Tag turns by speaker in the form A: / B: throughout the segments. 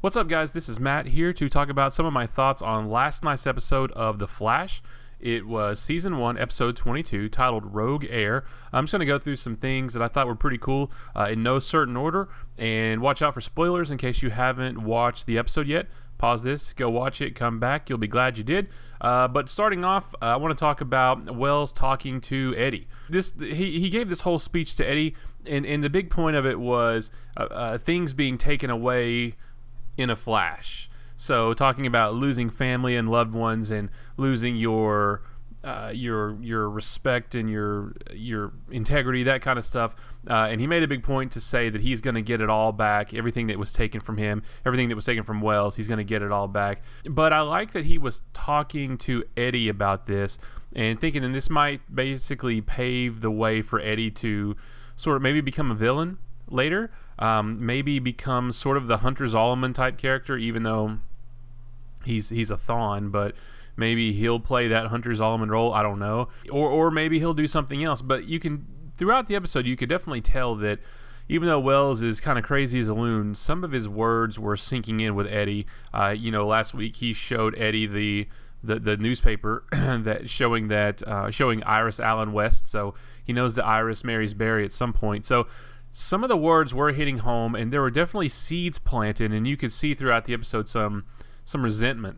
A: What's up, guys? This is Matt here to talk about some of my thoughts on last night's episode of The Flash. It was Season 1, Episode 22, titled Rogue Air. I'm just going to go through some things that I thought were pretty cool in no certain order, and watch out for spoilers in case you haven't watched the episode yet. Pause this, go watch it, come back. You'll be glad you did. But starting off, I want to talk about Wells talking to Eddie. He gave this whole speech to Eddie, and the big point of it was things being taken away in a flash. So talking about losing family and loved ones and losing your respect and your integrity, that kind of stuff. And he made a big point to say that he's going to get it all back. Everything that was taken from him, everything that was taken from Wells, he's going to get it all back. But I like that he was talking to Eddie about this and thinking that this might basically pave the way for Eddie to sort of maybe become a villain later. Maybe become sort of the Hunter Zolomon type character, even though he's a Thawne, but maybe he'll play that Hunter Zolomon role. I don't know, or maybe he'll do something else. But you can, throughout the episode, you could definitely tell that even though Wells is kind of crazy as a loon, some of his words were sinking in with Eddie. Last week he showed Eddie the newspaper that showing Iris Allen West, so he knows that Iris marries Barry at some point. So some of the words were hitting home, and there were definitely seeds planted, and you could see throughout the episode some resentment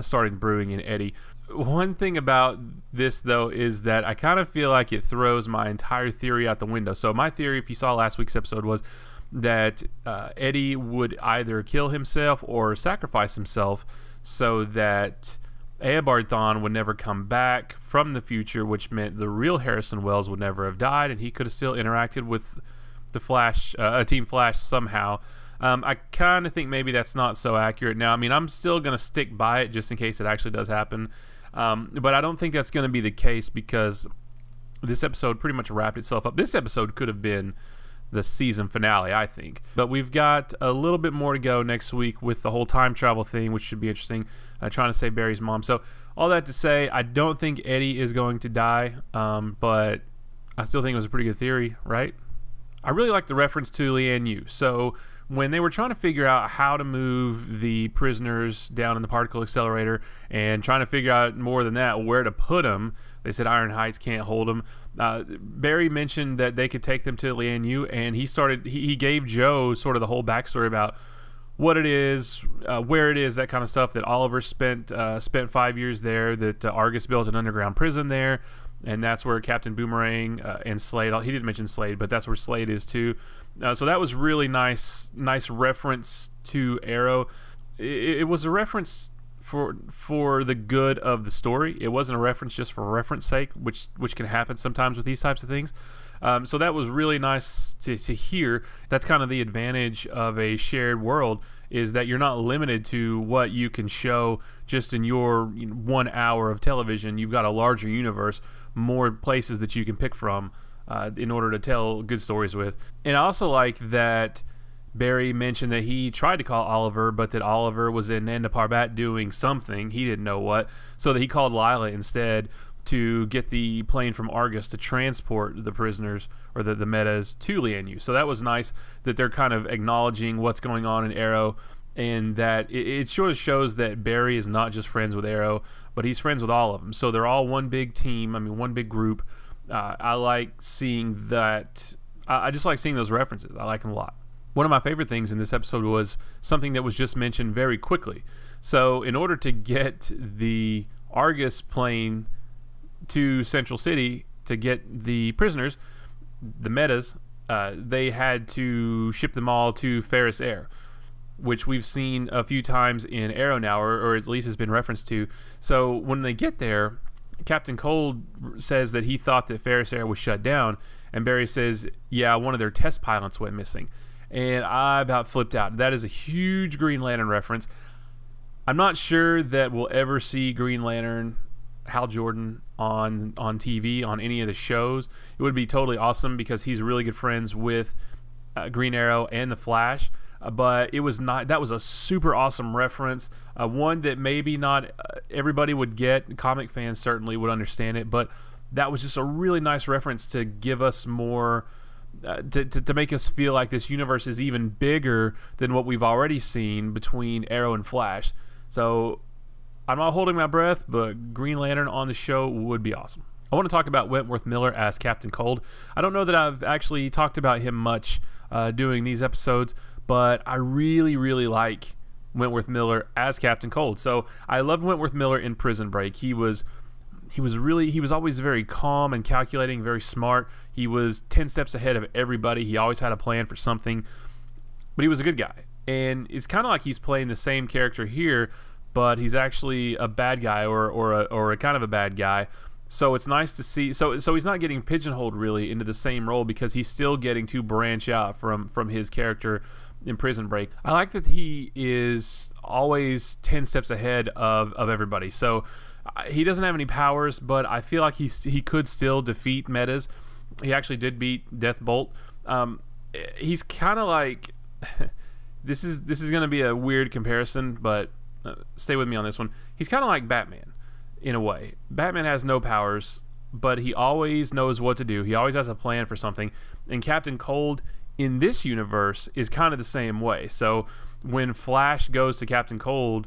A: started brewing in Eddie. One thing about this, though, is that I kind of feel like it throws my entire theory out the window. So my theory, if you saw last week's episode, was that Eddie would either kill himself or sacrifice himself so that Eobard Thawne would never come back from the future, which meant the real Harrison Wells would never have died, and he could have still interacted with the Flash, Team Flash somehow. I kind of think maybe that's not so accurate. Now, I mean, I'm still going to stick by it just in case it actually does happen. But I don't think that's going to be the case because this episode pretty much wrapped itself up. This episode could have been the season finale, I think. But we've got a little bit more to go next week with the whole time travel thing, which should be interesting, trying to save Barry's mom. So all that to say, I don't think Eddie is going to die, but I still think it was a pretty good theory, right? I really like the reference to Lian Yu. So when they were trying to figure out how to move the prisoners down in the particle accelerator and trying to figure out more than that, where to put them, they said Iron Heights can't hold them. Barry mentioned that they could take them to Lian Yu, and he gave Joe sort of the whole backstory about what it is, where it is, that kind of stuff, that Oliver spent 5 years there, that Argus built an underground prison there, and that's where Captain Boomerang and Slade, he didn't mention Slade, but that's where Slade is too. So that was really nice reference to Arrow. It was a reference for the good of the story. It wasn't a reference just for reference sake, which can happen sometimes with these types of things. So that was really nice to hear. That's kind of the advantage of a shared world, is that you're not limited to what you can show just in your 1 hour of television. You've got a larger universe, more places that you can pick from in order to tell good stories with. And I also like that Barry mentioned that he tried to call Oliver, but that Oliver was in Nanda Parbat doing something. He didn't know what. So that he called Lila instead to get the plane from Argus to transport the prisoners, or the metas, to Lian Yu. So that was nice that they're kind of acknowledging what's going on in Arrow, and that it sort of shows that Barry is not just friends with Arrow, but he's friends with all of them. So they're all one big team, one big group. I like seeing that. I just like seeing those references. I like them a lot. One of my favorite things in this episode was something that was just mentioned very quickly. So in order to get the Argus plane to Central City to get the prisoners, the metas, they had to ship them all to Ferris Air, which we've seen a few times in Arrow now, or at least has been referenced to. So when they get there, Captain Cold says that he thought that Ferris Air was shut down, and Barry says, yeah, one of their test pilots went missing. And I about flipped out. That is a huge Green Lantern reference. I'm not sure that we'll ever see Green Lantern, Hal Jordan, on TV, on any of the shows. It would be totally awesome because he's really good friends with Green Arrow and the Flash. But it was not. That was a super awesome reference. One that maybe not everybody would get. Comic fans certainly would understand it, but that was just a really nice reference to give us more to make us feel like this universe is even bigger than what we've already seen between Arrow and Flash. So I'm not holding my breath, but Green Lantern on the show would be awesome. I want to talk about Wentworth Miller as Captain Cold. I don't know that I've actually talked about him much doing these episodes, but I really, really like Wentworth Miller as Captain Cold. So I loved Wentworth Miller in Prison Break. He was always very calm and calculating, very smart. He was 10 steps ahead of everybody. He always had a plan for something, but he was a good guy. And it's kind of like he's playing the same character here, but he's actually a bad guy or a kind of a bad guy. So it's nice to see. So he's not getting pigeonholed really into the same role, because he's still getting to branch out from his character in Prison Break. I like that he is always 10 steps ahead of everybody. So he doesn't have any powers, but I feel like he could still defeat metas. He actually did beat Deathbolt. He's kind of like this is going to be a weird comparison, but stay with me on this one. He's kind of like Batman in a way. Batman has no powers, but he always knows what to do. He always has a plan for something. And Captain Cold in this universe is kind of the same way. So when Flash goes to Captain Cold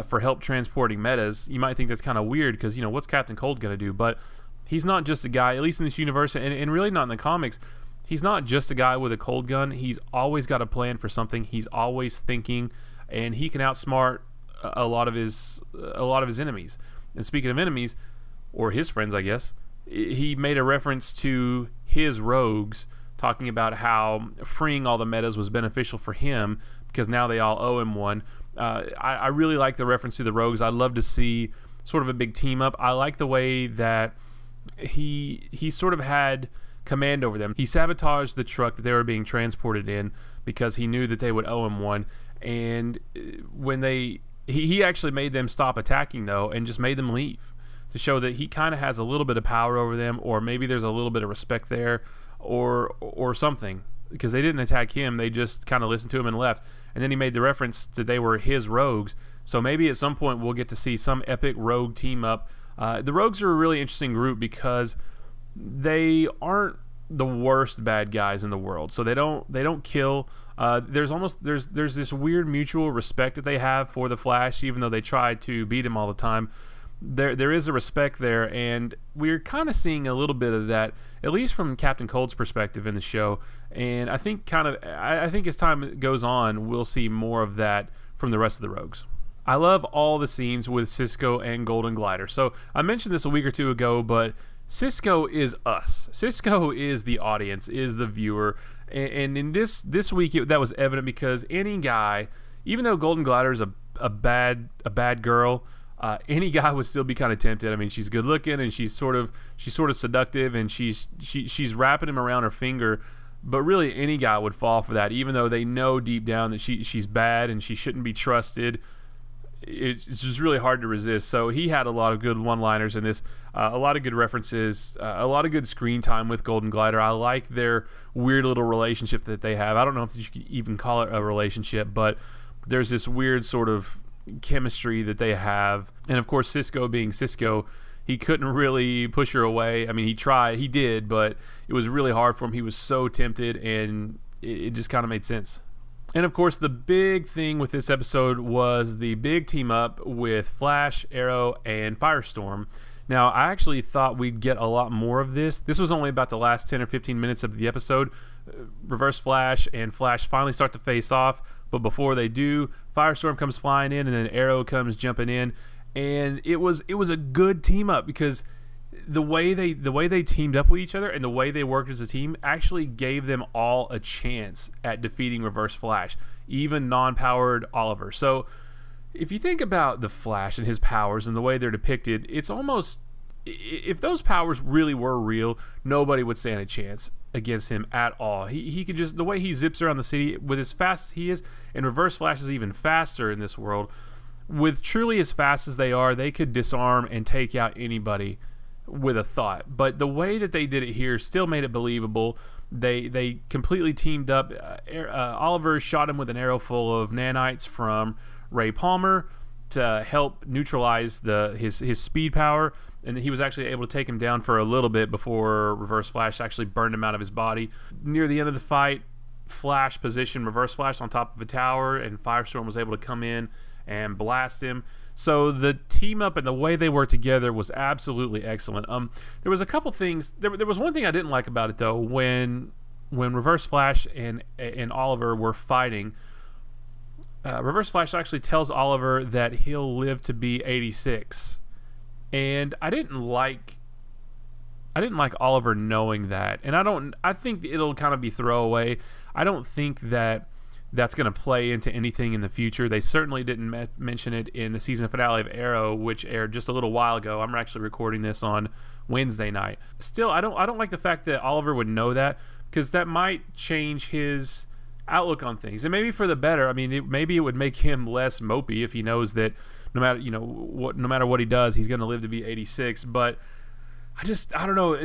A: for help transporting metas, you might think that's kind of weird, because what's Captain Cold going to do? But he's not just a guy, at least in this universe, and really not in the comics. He's not just a guy with a cold gun. He's always got a plan for something. He's always thinking, and he can outsmart a lot of his enemies. And speaking of enemies, or his friends, I guess, he made a reference to his rogues, talking about how freeing all the metas was beneficial for him because now they all owe him one. I really like the reference to the rogues. I'd love to see sort of a big team up. I like the way that he sort of had command over them. He sabotaged the truck that they were being transported in because he knew that they would owe him one. And when he actually made them stop attacking, though, and just made them leave to show that he kind of has a little bit of power over them, or maybe there's a little bit of respect there, or something, because they didn't attack him. They just kind of listened to him and left. And then he made the reference that they were his rogues. So maybe at some point we'll get to see some epic rogue team up. The rogues are a really interesting group because they aren't the worst bad guys in the world. So they don't kill. There's this weird mutual respect that they have for the Flash, even though they try to beat him all the time. There is a respect there, and we're kind of seeing a little bit of that, at least from Captain Cold's perspective in the show. And I think as time goes on, we'll see more of that from the rest of the rogues. I love all the scenes with Cisco and Golden Glider. So I mentioned this a week or two ago, but Cisco is us. Cisco is the audience, is the viewer. And in this week, that was evident, because any guy, even though Golden Glider is a bad girl, any guy would still be kind of tempted. I mean, she's good looking and she's sort of seductive, and she's wrapping him around her finger. But really, any guy would fall for that, even though they know deep down that she's bad and she shouldn't be trusted. It's just really hard to resist. So he had a lot of good one-liners in this, a lot of good references, a lot of good screen time with Golden Glider. I like their weird little relationship that they have. I don't know if you could even call it a relationship, but there's this weird sort of chemistry that they have. And of course, Cisco being Cisco, he couldn't really push her away. I mean, he did, but it was really hard for him. He was so tempted, and it just kind of made sense. And of course, the big thing with this episode was the big team up with Flash, Arrow, and Firestorm. Now, I actually thought we'd get a lot more of this. This was only about the last 10 or 15 minutes of the episode. Reverse Flash and Flash finally start to face off, but before they do, Firestorm comes flying in, and then Arrow comes jumping in. And it was a good team up, because the way they teamed up with each other and the way they worked as a team actually gave them all a chance at defeating Reverse Flash, even non-powered Oliver. So if you think about the Flash and his powers and the way they're depicted, it's almost, if those powers really were real, nobody would stand a chance against him at all. He could just, the way he zips around the city with as fast as he is, and Reverse Flash is even faster in this world, with truly as fast as they are, they could disarm and take out anybody with a thought. But the way that they did it here still made it believable. They completely teamed up. Oliver shot him with an arrow full of nanites from Ray Palmer, help neutralize his speed power, and he was actually able to take him down for a little bit before Reverse Flash actually burned him out of his body. Near the end of the fight, Flash positioned Reverse Flash on top of a tower, and Firestorm was able to come in and blast him. So the team up and the way they worked together was absolutely excellent. There was a couple things. There was one thing I didn't like about it though. When Reverse Flash and Oliver were fighting, Reverse Flash actually tells Oliver that he'll live to be 86, and I didn't like Oliver knowing that, and I think it'll kind of be throwaway. I don't think that's going to play into anything in the future. They certainly didn't mention it in the season finale of Arrow, which aired just a little while ago. I'm actually recording this on Wednesday night. Still, I don't like the fact that Oliver would know that, because that might change his outlook on things, and maybe for the better. I mean, maybe it would make him less mopey if he knows that no matter what he does, he's going to live to be 86. But I don't know.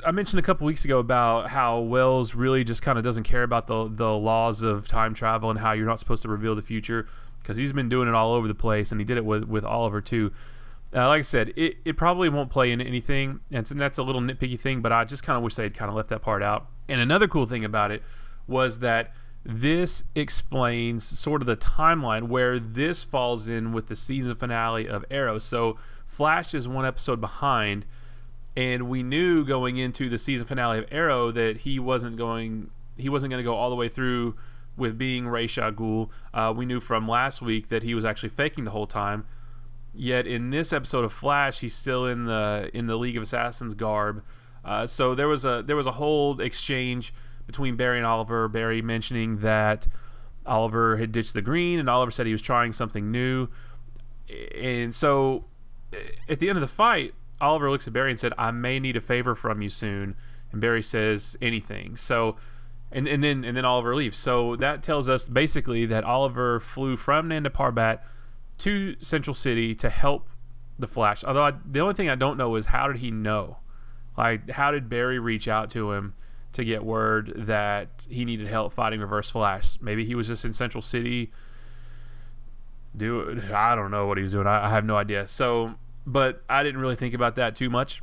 A: I mentioned a couple weeks ago about how Wells really just kind of doesn't care about the laws of time travel and how you're not supposed to reveal the future, because he's been doing it all over the place, and he did it with Oliver too. Like I said, it probably won't play into anything, and that's a little nitpicky thing, but I just kind of wish they'd kind of left that part out. And another cool thing about it was that this explains sort of the timeline where this falls in with the season finale of Arrow. So Flash is one episode behind, and we knew going into the season finale of Arrow that he wasn't going to go all the way through with being Ra's al Ghul. We knew from last week that he was actually faking the whole time. Yet in this episode of Flash, he's still in the League of Assassins garb. So there was a whole exchange between Barry and Oliver. Barry mentioning that Oliver had ditched the green, and Oliver said he was trying something new. And so at the end of the fight, Oliver looks at Barry and said, "I may need a favor from you soon." And Barry says, "Anything." So, and then Oliver leaves. So that tells us basically that Oliver flew from Nanda Parbat to Central City to help the Flash. Although the only thing I don't know is, how did he know? Like, how did Barry reach out to him to get word that he needed help fighting Reverse Flash? Maybe he was just in Central City. I don't know what he was doing. I have no idea. So, but I didn't really think about that too much.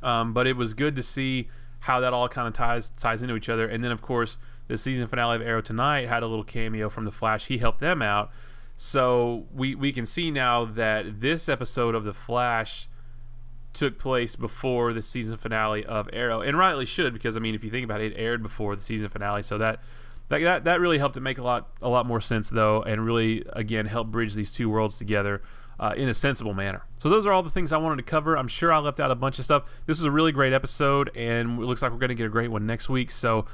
A: But it was good to see how that all kind of ties into each other. And then, of course, the season finale of Arrow tonight had a little cameo from the Flash. He helped them out. So we can see now that this episode of the Flash took place before the season finale of Arrow, and rightly should, because I mean, if you think about it, it aired before the season finale. So that really helped it make a lot more sense, though, and really again help bridge these two worlds together in a sensible manner. So those are all the things I wanted to cover. I'm sure I left out a bunch of stuff. This is a really great episode, and it looks like we're going to get a great one next week. So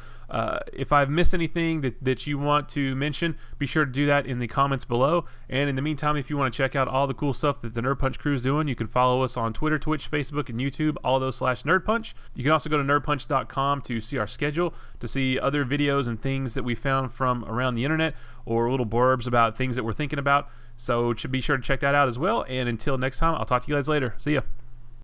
A: if I've missed anything that you want to mention, be sure to do that in the comments below. And in the meantime, if you want to check out all the cool stuff that the Nerd Punch crew is doing, you can follow us on Twitter, Twitch, Facebook, and YouTube, all those /Nerd Punch. You can also go to nerdpunch.com to see our schedule, to see other videos and things that we found from around the internet, or little blurbs about things that we're thinking about. So be sure to check that out as well. And until next time, I'll talk to you guys later. See ya.